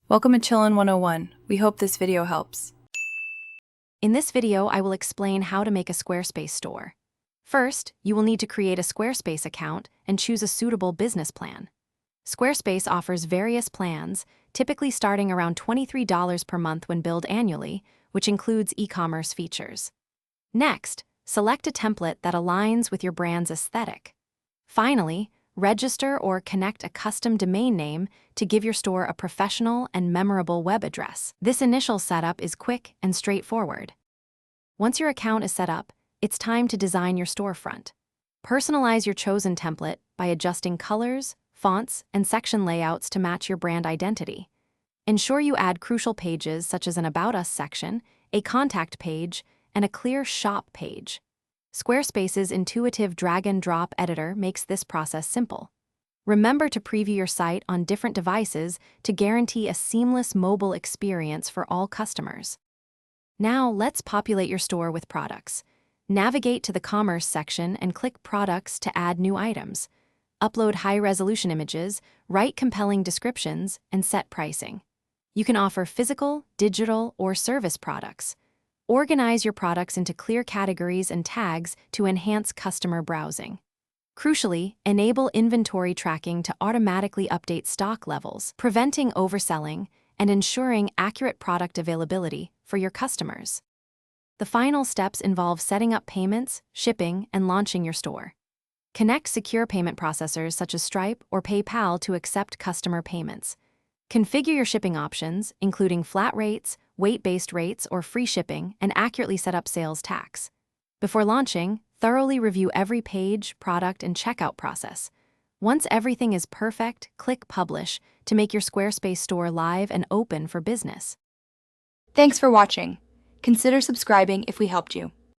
Welcome to Chillin' 101. We hope this video helps. In this video, I will explain how to make a Squarespace store. First, you will need to create a Squarespace account and choose a suitable business plan. Squarespace offers various plans, typically starting around $23 per month when billed annually, which includes e-commerce features. Next, select a template that aligns with your brand's aesthetic. Finally, register or connect a custom domain name to give your store a professional and memorable web address. This initial setup is quick and straightforward. Once your account is set up, it's time to design your storefront. Personalize your chosen template by adjusting colors, fonts, and section layouts to match your brand identity. Ensure you add crucial pages such as an About Us section, a contact page, and a clear shop page. Squarespace's intuitive drag-and-drop editor makes this process simple. Remember to preview your site on different devices to guarantee a seamless mobile experience for all customers. Now, let's populate your store with products. Navigate to the Commerce section and click Products to add new items. Upload high-resolution images, write compelling descriptions, and set pricing. You can offer physical, digital, or service products. Organize your products into clear categories and tags to enhance customer browsing. Crucially, enable inventory tracking to automatically update stock levels, preventing overselling and ensuring accurate product availability for your customers. The final steps involve setting up payments, shipping, and launching your store. Connect secure payment processors such as Stripe or PayPal to accept customer payments. Configure your shipping options, including flat rates, weight-based rates, or free shipping, and accurately set up sales tax. Before launching, thoroughly review every page, product, and checkout process. Once everything is perfect, click Publish to make your Squarespace store live and open for business. Thanks for watching. Consider subscribing if we helped you.